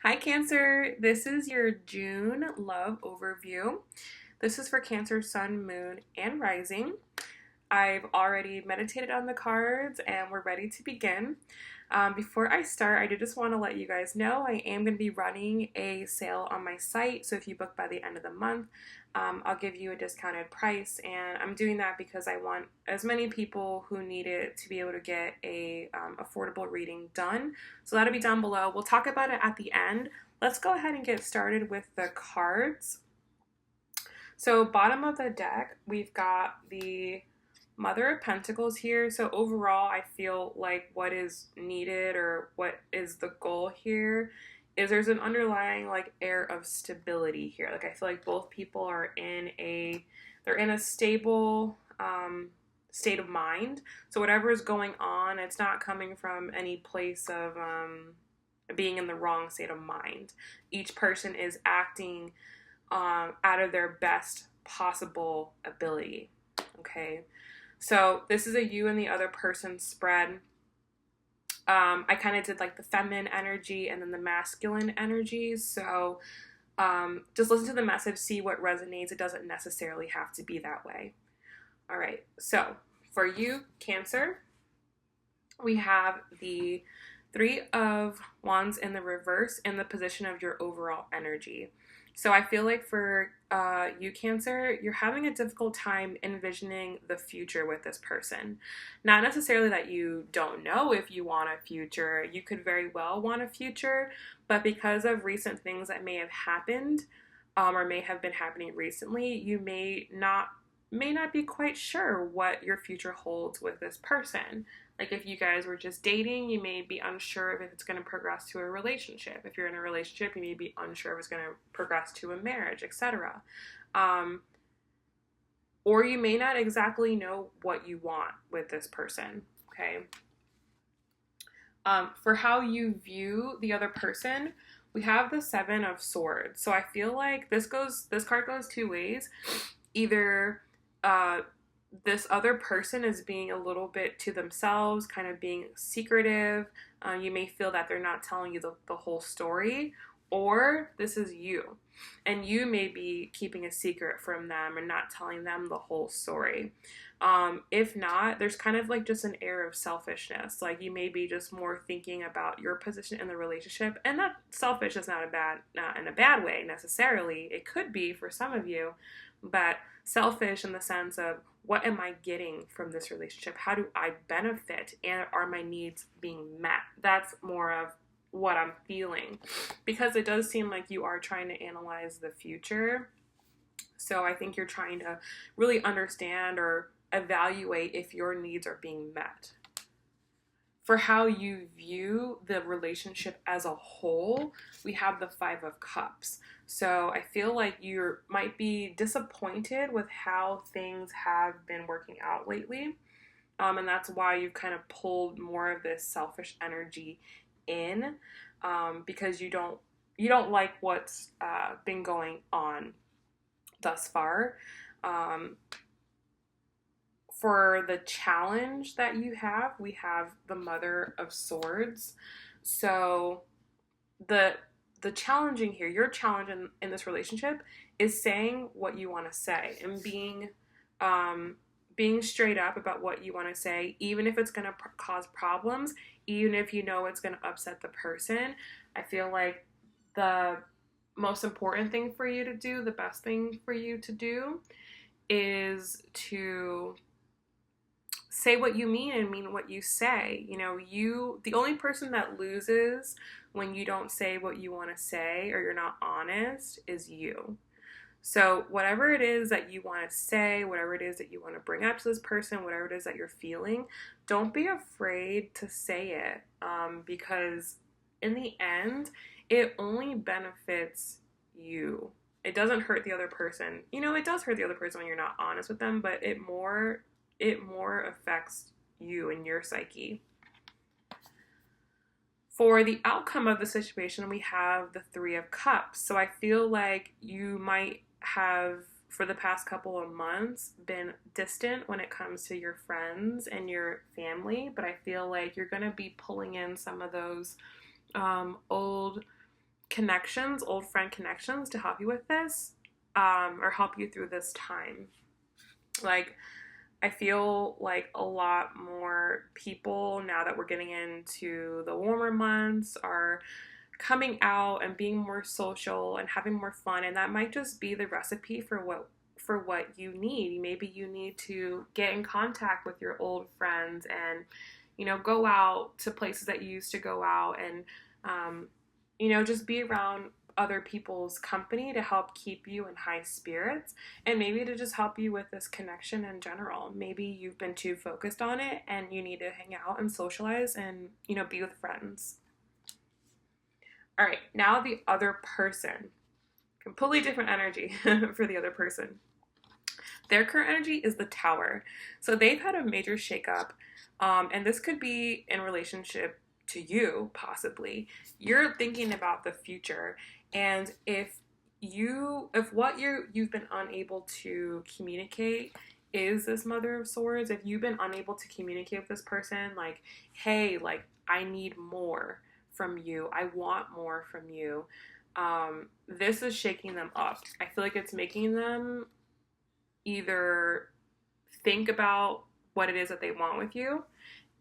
Hi, Cancer. This is your June love overview. This is for Cancer, Sun, Moon, and Rising. I've already meditated on the cards and we're ready to begin. Before I start, I did just want to let you guys know I am going to be running a sale on my site. So if you book by the end of the month, I'll give you a discounted price. And I'm doing that because I want as many people who need it to be able to get a affordable reading done. So that'll be down below. We'll talk about it at the end. Let's go ahead and get started with the cards. So bottom of the deck, we've got the Mother of Pentacles here. So overall, I feel like what is needed or what is the goal here is there's an underlying like air of stability here. Like I feel like both people are they're in a stable state of mind. So whatever is going on, it's not coming from any place of being in the wrong state of mind. Each person is acting out of their best possible ability. Okay. So this is a you and the other person spread. I kind of did like the feminine energy and then the masculine energy. So just listen to the message, see what resonates. It doesn't necessarily have to be that way. All right. So for you, Cancer, we have the Three of Wands in the reverse in the position of your overall energy. So I feel like for you, Cancer, you're having a difficult time envisioning the future with this person. Not necessarily that you don't know if you want a future. You could very well want a future, but because of recent things that may have happened or may have been happening recently, you may not be quite sure what your future holds with this person. Like if you guys were just dating, you may be unsure if it's going to progress to a relationship. If you're in a relationship, you may be unsure if it's going to progress to a marriage, etc. Or you may not exactly know what you want with this person, okay? For how you view the other person, we have the Seven of Swords. So I feel like this card goes two ways. Either this other person is being a little bit to themselves, kind of being secretive. You may feel that they're not telling you the whole story, or this is you. And you may be keeping a secret from them and not telling them the whole story. If not, there's kind of like just an air of selfishness. Like you may be just more thinking about your position in the relationship. And that selfish is not in a bad way necessarily. It could be for some of you, but selfish in the sense of what am I getting from this relationship? How do I benefit? And are my needs being met? That's more of what I'm feeling, because it does seem like you are trying to analyze the future. So I think you're trying to really understand or evaluate if your needs are being met. For how you view the relationship as a whole, we have the Five of Cups. So I feel like you might be disappointed with how things have been working out lately. And that's why you've kind of pulled more of this selfish energy in, because you don't like what's been going on thus far. For the challenge that you have, we have the Mother of Swords. So the challenging here, your challenge in this relationship is saying what you want to say and being straight up about what you want to say, even if it's going to cause problems, even if you know it's going to upset the person. I feel like the most important thing for you to do, the best thing for you to do, is to say what you mean and mean what you say. You know, the only person that loses when you don't say what you want to say or you're not honest is you. So whatever it is that you want to say, whatever it is that you want to bring up to this person, whatever it is that you're feeling, don't be afraid to say it, because in the end, it only benefits you. It doesn't hurt the other person. You know, it does hurt the other person when you're not honest with them, but it more affects you and your psyche. For the outcome of the situation, we have the Three of Cups. So I feel like you might have, for the past couple of months, been distant when it comes to your friends and your family, but I feel like you're going to be pulling in some of those old connections, old friend connections to help you with this, or help you through this time. Like, I feel like a lot more people, now that we're getting into the warmer months, are coming out and being more social and having more fun, and that might just be the recipe for what you need. Maybe you need to get in contact with your old friends and, you know, go out to places that you used to go out, and you know, just be around other people's company to help keep you in high spirits, and maybe to just help you with this connection in general. Maybe you've been too focused on it and you need to hang out and socialize and, you know, be with friends. All right, now the other person. Completely different energy for the other person. Their current energy is the Tower. So they've had a major shakeup, and this could be in relationship to you, possibly. You're thinking about the future, and if you've been unable to communicate is this Mother of Swords, if you've been unable to communicate with this person, like, hey, like, I need more from you, I want more from you, this is shaking them up. I feel like it's making them either think about what it is that they want with you,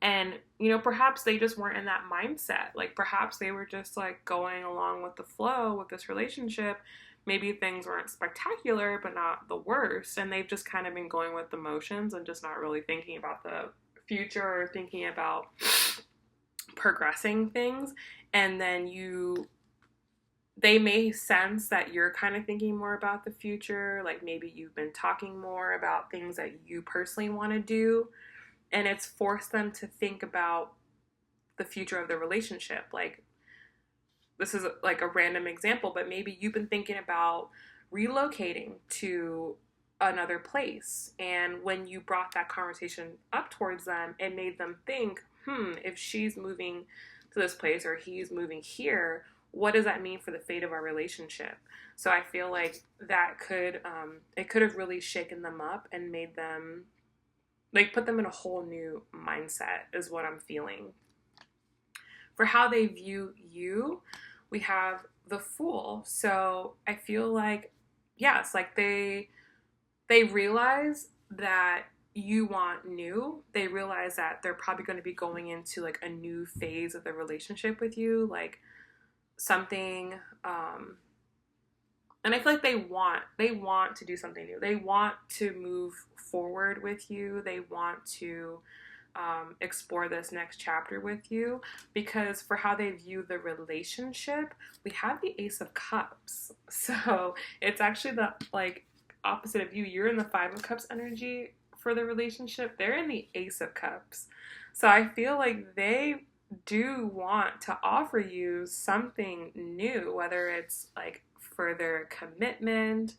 and, you know, perhaps they just weren't in that mindset. Like, perhaps they were just, like, going along with the flow with this relationship. Maybe things weren't spectacular, but not the worst. And they've just kind of been going with the motions and just not really thinking about the future or thinking about progressing things. And then they may sense that you're kind of thinking more about the future. Like, maybe you've been talking more about things that you personally want to do, and it's forced them to think about the future of the relationship. Like, this is like a random example, but maybe you've been thinking about relocating to another place, and when you brought that conversation up towards them, it made them think, if she's moving to this place or he's moving here, what does that mean for the fate of our relationship? So I feel like that it could have really shaken them up and made them, like, put them in a whole new mindset, is what I'm feeling. For how they view you, we have the Fool. So I feel like, yes, like they realize that you want new. They realize that they're probably going to be going into, like, a new phase of the relationship with you, like something, and I feel like they want to do something new. They want to move forward with you. They want to explore this next chapter with you, because for how they view the relationship, we have the Ace of Cups. So it's actually the, like, opposite of you. You're in the Five of Cups energy for the relationship. They're in the Ace of Cups. So I feel like they do want to offer you something new, whether it's like further commitment,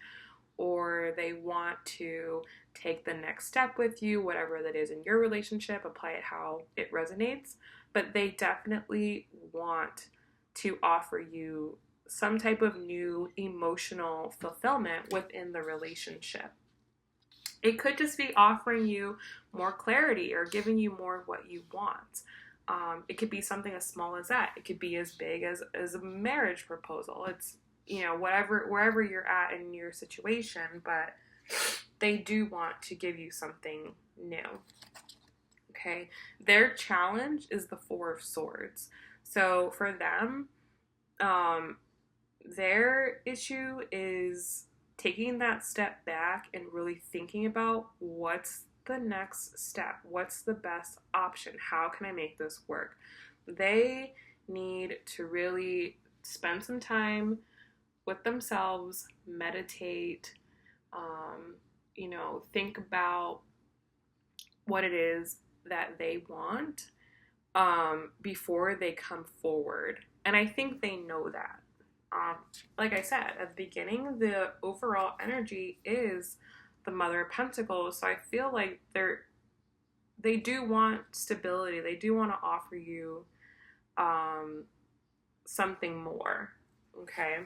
or they want to take the next step with you, whatever that is in your relationship, apply it how it resonates. But they definitely want to offer you some type of new emotional fulfillment within the relationship. It could just be offering you more clarity or giving you more of what you want. It could be something as small as that. It could be as big as a marriage proposal. It's, you know, wherever you're at in your situation, but they do want to give you something new. Okay. Their challenge is the Four of Swords. So for them, their issue is taking that step back and really thinking about what's the next step, what's the best option, how can I make this work. They need to really spend some time with themselves, meditate, you know, think about what it is that they want before they come forward. And I think they know that. Like I said at the beginning, the overall energy is the Mother of Pentacles. So I feel like they do want stability. They do want to offer you something more. Okay.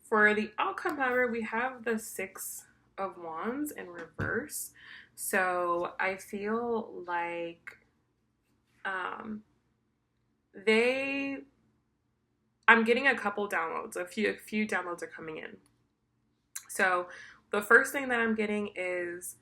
For the outcome, however, we have the Six of Wands in reverse. So I feel like they I'm getting a couple downloads. A few downloads are coming in. So the first thing that I'm getting is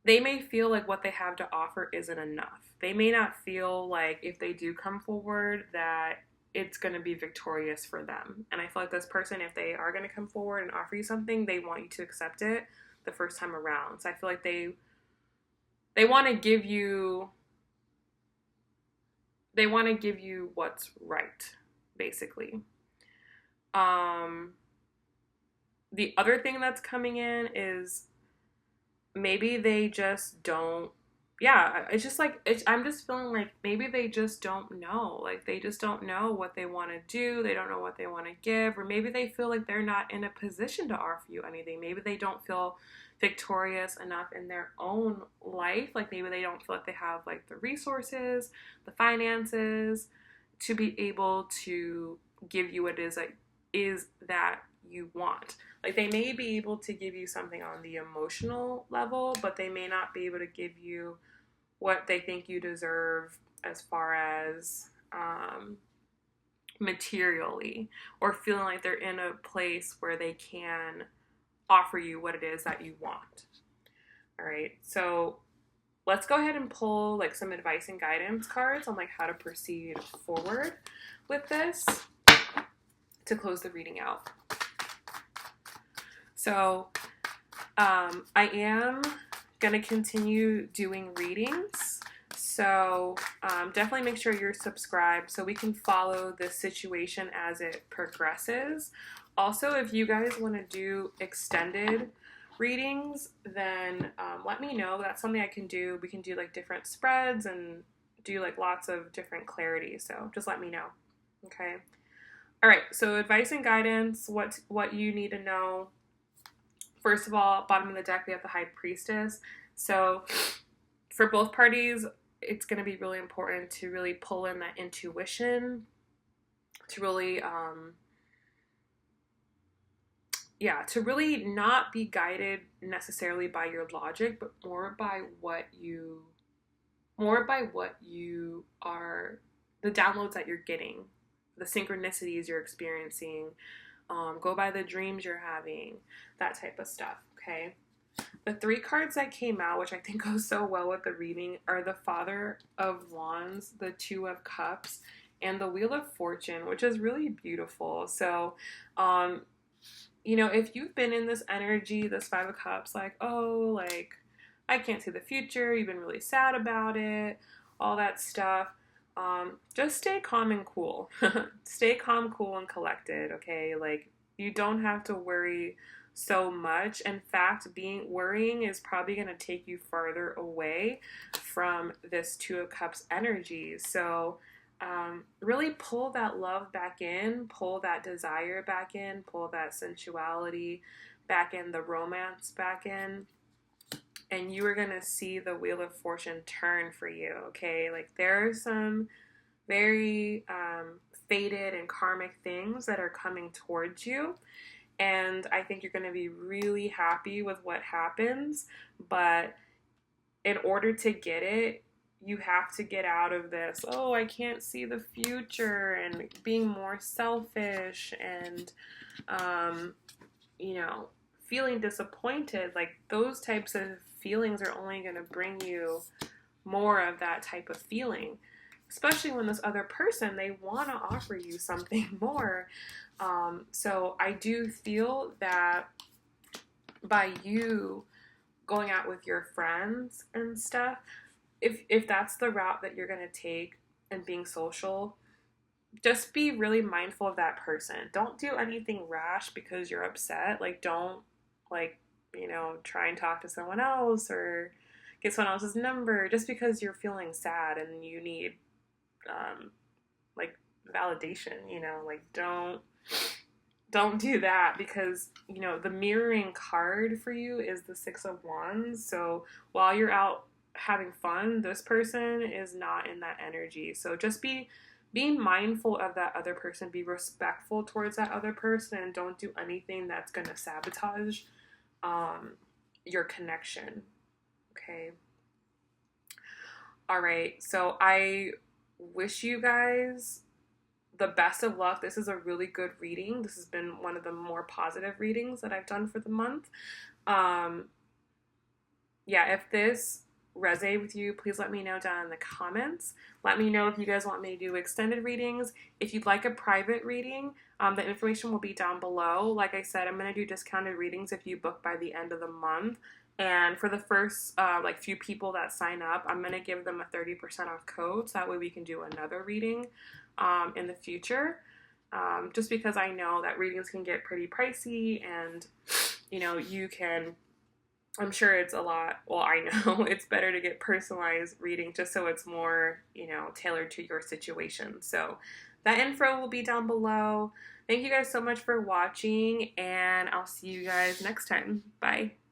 they may feel like what they have to offer isn't enough. They may not feel like if they do come forward that it's going to be victorious for them. And I feel like this person, if they are going to come forward and offer you something, they want you to accept it the first time around. So I feel like they want to give you what's right, basically. The other thing that's coming in is maybe they just don't, yeah, it's just like I'm just feeling like maybe they just don't know, like they just don't know what they want to do, they don't know what they want to give, or maybe they feel like they're not in a position to offer you anything. Maybe they don't feel victorious enough in their own life, like maybe they don't feel like they have like the resources, the finances to be able to give you what it is that you want. Like they may be able to give you something on the emotional level, but they may not be able to give you what they think you deserve as far as materially, or feeling like they're in a place where they can offer you what it is that you want. All right, so let's go ahead and pull like some advice and guidance cards on like how to proceed forward with this to close the reading out. So I am going to continue doing readings. So definitely make sure you're subscribed so we can follow this situation as it progresses. Also, if you guys want to do extended readings, then let me know. That's something I can do. We can do like different spreads and do like lots of different clarity. So just let me know. Okay. All right. So advice and guidance, what you need to know. First of all, bottom of the deck, we have the High Priestess. So for both parties, it's going to be really important to really pull in that intuition, to really, to really not be guided necessarily by your logic, but more by what you are, the downloads that you're getting, the synchronicities you're experiencing. Go by the dreams you're having, that type of stuff, okay? The 3 cards that came out, which I think go so well with the reading, are the Father of Wands, the Two of Cups, and the Wheel of Fortune, which is really beautiful. So, if you've been in this energy, this 5 of Cups, like, oh, like, I can't see the future, you've been really sad about it, all that stuff, just stay calm and cool. Stay calm, cool, and collected, okay? Like, you don't have to worry so much. In fact, worrying is probably going to take you farther away from this 2 of Cups energy. So, really pull that love back in, pull that desire back in, pull that sensuality back in, the romance back in. And you are going to see the Wheel of Fortune turn for you, okay? Like, there are some very fated and karmic things that are coming towards you. And I think you're going to be really happy with what happens. But in order to get it, you have to get out of this, oh, I can't see the future, and being more selfish and, feeling disappointed. Like, those types of feelings are only going to bring you more of that type of feeling, especially when this other person, they want to offer you something more. So I do feel that by you going out with your friends and stuff, if that's the route that you're going to take and being social, just be really mindful of that person. Don't do anything rash because you're upset. Like, don't, try and talk to someone else or get someone else's number just because you're feeling sad and you need, validation, don't do that, because, the mirroring card for you is the 6 of Wands. So while you're out having fun, this person is not in that energy. So just be mindful of that other person, be respectful towards that other person, and don't do anything that's going to sabotage your connection. Okay. All right. So I wish you guys the best of luck. This is a really good reading. This has been one of the more positive readings that I've done for the month. Um, yeah, if this resonated with you, please let me know down in the comments. Let me know if you guys want me to do extended readings. If you'd like a private reading, the information will be down below. Like I said, I'm going to do discounted readings if you book by the end of the month. And for the first like few people that sign up, I'm going to give them a 30% off code. So that way we can do another reading in the future. Just because I know that readings can get pretty pricey, and you can, I'm sure it's a lot, well, I know it's better to get personalized reading just so it's more, tailored to your situation. So that info will be down below. Thank you guys so much for watching, and I'll see you guys next time. Bye.